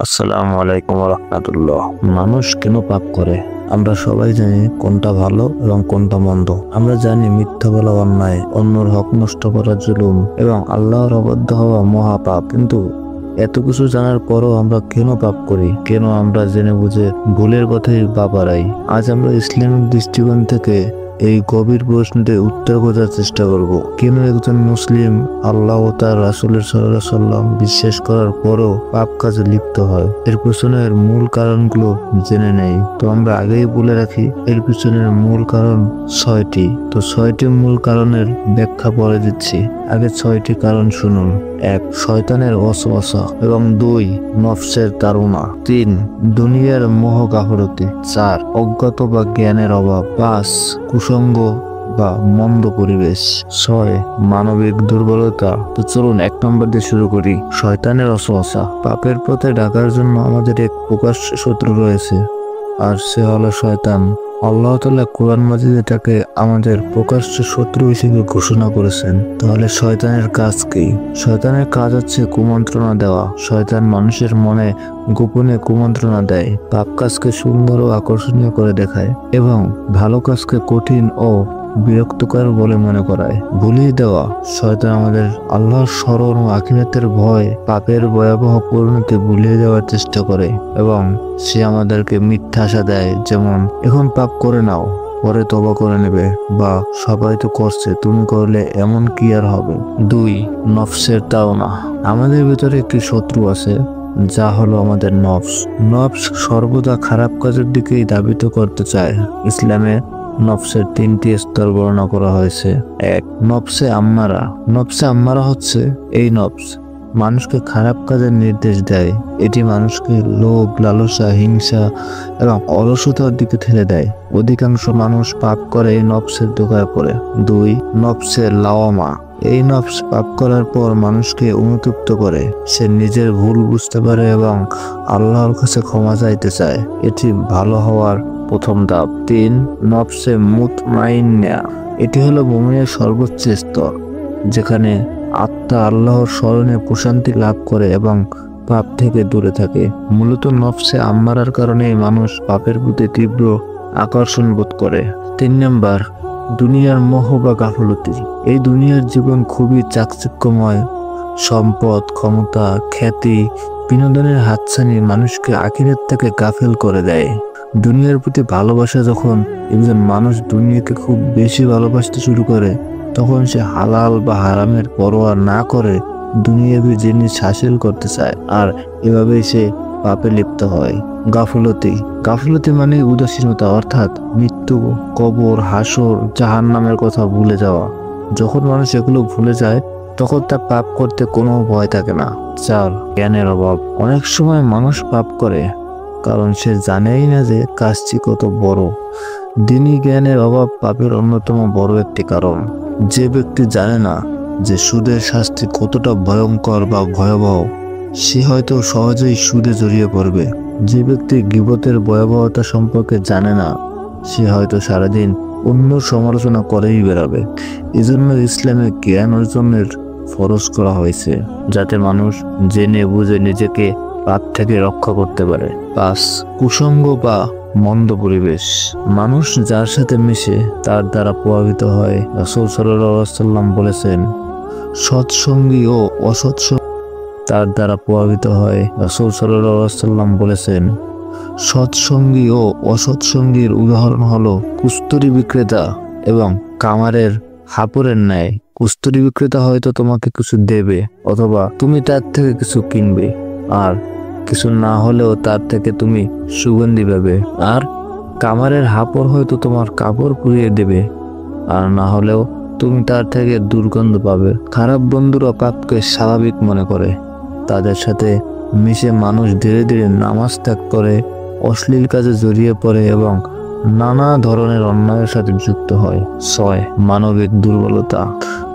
আসসালামু আলাইকুম রাহমাতুল্লাহ। মানুষ কেন পাপ করে? আমরা সবাই জানি কোনটা ভালো এবং কোনটা মন্দ। আমরা জানি মিথ্যা বলা অন্যায়, অন্যর হক নষ্ট করা জুলুম এবং আল্লাহর অবাধ্য হওয়া মহাপাপ। কিন্তু এত কিছু জানার পরও আমরা কেন পাপ করি? কেন আমরা জেনে বুঝে ভুলের কথাই পা বাড়াই? আজ আমরা ইসলামিক দৃষ্টিকোণ থেকে এই গভীর প্রশ্নের উত্তর খোঁজার চেষ্টা করব। কেন একজন মুসলিম আল্লাহ ও তার রাসূলের সাল্লাল্লাহু আলাইহি সাল্লাম বিশ্বাস করার পরও পাপ কাজে লিপ্ত হয়? এর পিছনের মূল কারণগুলো জেনে নেই। তো আমরা আগেই বলে রাখি, এর পিছনের মূল কারণ 6টি। তো 6টি মূল কারণের ব্যাখ্যা পরে দিচ্ছি। আগে 6টি কারণ শুনুন। 1. শয়তানের ওয়াসওয়াসা এবং 2. নফসের তাড়না। 3. দুনিয়ার মোহ গাফলতি। 4. অজ্ঞতা বা জ্ঞানের অভাব। 5. কুসঙ্গ বা মন্দ পরিবেশ। 6. মানবিক দুর্বলতা। তো চলুন 1 নম্বর দিয়ে শুরু করি। শয়তানের ওয়াসওয়াসা। পাপের পথে ডাকার জন্য আমাদের এক প্রকাশ্য শত্রু রয়েছে, আর সে হলো শয়তান। আল্লাহ তাআলা কোরআন মাজিদে এটাকে আমাদের প্রকাশ্য শত্রু হিসেবে ঘোষণা করেছেন। তাহলে শয়তানের কাজ কি? শয়তানের কাজ হচ্ছে কুমন্ত্রণা দেওয়া। শয়তান মানুষের মনে গোপনে কুমন্ত্রণা দেয়, পাপ কাজকে সুন্দর ও আকর্ষণীয় করে দেখায় এবং ভালো কাজকে কঠিন ও বিরক্তকর বলে মনে করায়। ভুলিয়ে দেওয়া। শয়তান আমাদের আল্লাহর স্মরণ ও আখিরাতের ভয়, পাপের ভয়াবহ পরিণতি ভুলিয়ে দেওয়ার চেষ্টা করে এবং সে আমাদেরকে মিথ্যা আশা দেয়, যেমন এখন পাপ করে নাও, পরে তওবা করে নেবে, বা সবাই তো করছে, তুমি করলে এমন কি আর হবে। 2. নফসের তাড়না। আমাদের ভিতরে একটি শত্রু আছে, যা হলো আমাদের নফস। নফস সর্বদা খারাপ কাজের দিকেই ধাবিত করতে চায়। ইসলামে নফসের 3টি স্তর বর্ণনা করা হয়েছে। 1. নফসে আম্মারা। নফসে আম্মারা হচ্ছে এই নফস মানুষকে খারাপ কাজের নির্দেশ দেয়। এটি মানুষকে লোভ, লালসা, হিংসা এবং অলসতার দিকে ঠেলে দেয়। অধিকাংশ মানুষ পাপ করে এই নফসের ধোঁকায় পড়ে। 2. নফসের লাওয়ামা। এই নফস পাপ করার পর মানুষকে অনুতপ্ত করে। সে নিজের ভুল বুঝতে পারে এবং আল্লাহর কাছে ক্ষমা চাইতে চায়। এটি ভালো হওয়ার প্রথম ধাপ। 3. নফসে মুতমাইন্না। এটি হলো মুমিনের সর্বোচ্চ স্তর, যেখানে আত্মা আল্লাহর স্মরণে প্রশান্তি লাভ করে এবং পাপ থেকে দূরে থাকে। মূলত নফসে আম্মারার কারণে মানুষ পাপের প্রতি তীব্র আকর্ষণ বোধ করে। 3 নম্বর, দুনিয়ার মোহ বা গাফলতি। এই দুনিয়ার জীবন খুবই চাকচিক্যময়। সম্পদ, ক্ষমতা, খ্যাতি, বিনোদনের হাতছানি মানুষকে আখিরাত থেকে গাফেল করে দেয়। দুনিয়ার প্রতি ভালোবাসা। যখন একজন মানুষ দুনিয়াকে খুব বেশি ভালোবাসতে শুরু করে, তখন সে হালাল বা হারামের পরোয়া না করে দুনিয়াবি জিনিস হাসিল করতে চায়, আর এভাবেই সে পাপে লিপ্ত হয়। গাফলতি। গাফলতি মানে উদাসীনতা, অর্থাৎ মৃত্যু, কবর, হাসর, জাহান্নামের কথা ভুলে যাওয়া। যখন মানুষ এগুলো ভুলে যায়, তখন তার পাপ করতে কোনো ভয় থাকে না। 4. জ্ঞানের অভাব। অনেক সময় মানুষ পাপ করে কারণ সে জানেই না যে কাজটি কত বড়। দ্বীনি জ্ঞানের অভাব পাপের অন্যতম বড় একটি কারণ। যে ব্যক্তি জানে না যে সুদের শাস্তি কতটা ভয়ঙ্কর বা ভয়াবহ, সে হয়তো সহজেই সুদে জড়িয়ে পড়বে। যে ব্যক্তি গীবতের ভয়াবহতা সম্পর্কে জানে না, সে হয়তো সারাদিন অন্য সমালোচনা করেই বেড়াবে। এজন্য ইসলামে জ্ঞান অর্জনের ফরজ করা হয়েছে, যাতে মানুষ জেনে বুঝে নিজেকে পাপ থেকে রক্ষা করতে পারে। 5. কুসঙ্গ বা মন্দ পরিবেশ। মানুষ যার সাথে মিশে তার দ্বারা প্রভাবিত হয়। রাসূল সাল্লাল্লাহু আলাইহি সাল্লাম বলেছেন, সৎসঙ্গী ও অসৎসঙ্গী তার দ্বারা প্রভাবিত হয়। রাসূল সাল্লাল্লাহু আলাইহি সাল্লাম বলেছেন, সৎসঙ্গী ও অসৎসঙ্গীর উদাহরণ হলো কুস্তরি বিক্রেতা এবং কামারের হাপুরের ন্যায়। কুস্তরি বিক্রেতা হয়তো তোমাকে কিছু দেবে, অথবা তুমি তার থেকে কিছু কিনবে, আর কিছু না হলেও তার থেকে তুমি সুগন্ধি পাবে। আর কামারের হাপড় হয়তো তোমার কাপড় পুড়িয়ে দেবে, আর না হলেও তুমি তার থেকে দুর্গন্ধ পাবে। খারাপ বন্ধুরা পাপকে স্বাভাবিক মনে করে। তাদের সাথে মিশে মানুষ ধীরে ধীরে নামাজ ত্যাগ করে, অশ্লীল কাজে জড়িয়ে পড়ে এবং নানা ধরনের অন্যায়ের সাথে যুক্ত হয়। 6. মানবিক দুর্বলতা।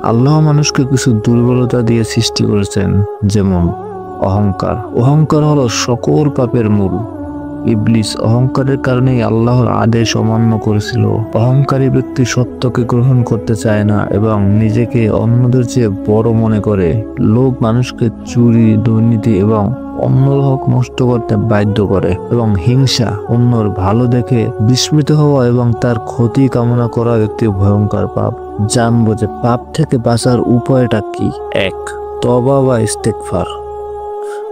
আল্লাহ মানুষকে কিছু দুর্বলতা দিয়ে সৃষ্টি করেছেন, যেমন অহংকার। অহংকার হলো সকল পাপের মূল। ইবলিস অহংকারের কারণেই আল্লাহর আদেশ অমান্য করেছিল। অহংকারী ব্যক্তি সত্যকে গ্রহণ করতে চায় না এবং নিজেকে অন্যদের চেয়ে বড় মনে করে। লোভ মানুষকে চুরি, দুর্নীতি এবং অন্যর হক নষ্ট করতে বাধ্য করে এবং হিংসা অন্যর ভালো দেখে বিস্মিত হওয়া এবং তার ক্ষতি কামনা করা একটি ভয়ঙ্কর পাপ। জানবো যে পাপ থেকে বাঁচার উপায়টা কি। 1. তওবা বা ইস্তেগফার।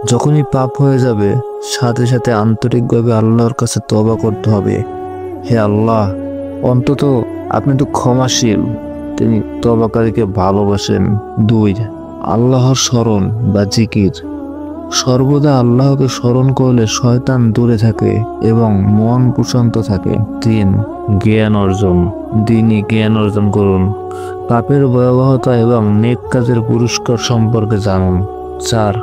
যখনই পাপ হয়ে যাবে সাথে সাথে আন্তরিকভাবে আল্লাহর কাছে তওবা করতে হবে। হে আল্লাহ, অন্তত আপনি তো ক্ষমাশীল, তিনি তওবাকারীকে ভালোবাসেন। 2. আল্লাহর স্মরণ বা জিকির। সর্বদা আল্লাহকে স্মরণ করলে শয়তান দূরে থাকে এবং মন প্রশান্ত থাকে। 3. জ্ঞান অর্জন। দিনই জ্ঞান অর্জন করুন। পাপের ভয়াবহতা এবং নেক কাজের পুরস্কার সম্পর্কে জানুন। 4.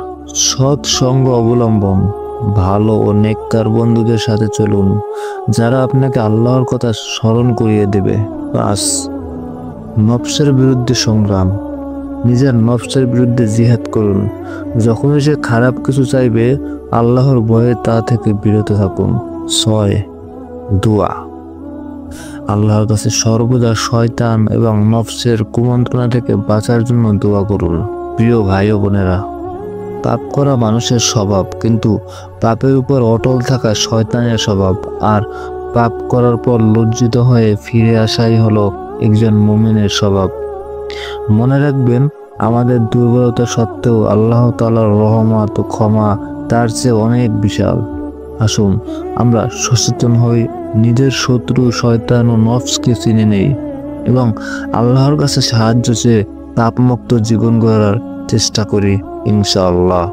সৎ সঙ্গ অবলম্বন। ভালো ও নেককার বন্ধুদের সাথে চলুন, যারা আপনাকে আল্লাহর কথা স্মরণ করিয়ে দেবে। 5. নফসের বিরুদ্ধে সংগ্রাম। নিজের নফসের বিরুদ্ধে জিহাদ করুন। যখনই সে খারাপ কিছু চাইবে আল্লাহর ভয়ে তা থেকে বিরত থাকুন। 6. দোয়া। আল্লাহর কাছে সর্বদা শয়তান এবং নফসের কুমন্ত্রণা থেকে বাঁচার জন্য দোয়া করুন। প্রিয় ভাই ও বোনেরা, পাপ করা মানুষের স্বভাব, কিন্তু পাপের উপর অটল থাকা শয়তানের স্বভাব। আর পাপ করার পর লজ্জিত হয়ে ফিরে আসাই হলো একজন মুমিনের স্বভাব। মনে রাখবেন, আমাদের দুর্বলতা সত্ত্বেও আল্লাহ তাআলার রহমত ও ক্ষমা তার চেয়ে অনেক বিশাল। আসুন আমরা সচেতন হই, নিজের শত্রু শয়তান ও নফসকে চিনে নেই এবং আল্লাহর কাছে সাহায্য চেয়ে পাপমুক্ত জীবন গড়ার চেষ্টা করি ইনশাআল্লাহ।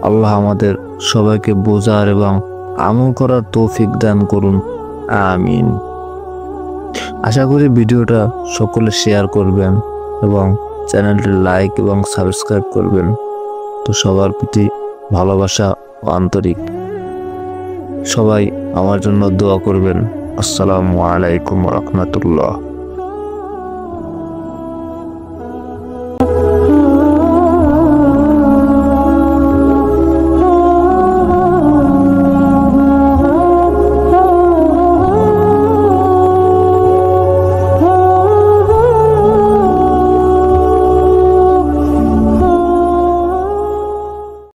আল্লাহ আমাদের সবাইকে বোঝার এবং আমল করার তৌফিক দান করুন, আমিন। আশা করি ভিডিওটা সকলে শেয়ার করবেন এবং চ্যানেলটি লাইক এবং সাবস্ক্রাইব করবেন। তো সবার প্রতি ভালোবাসা ও আন্তরিক। সবাই আমার জন্য দোয়া করবেন। আসসালামু আলাইকুম ওয়া রাহমাতুল্লাহ।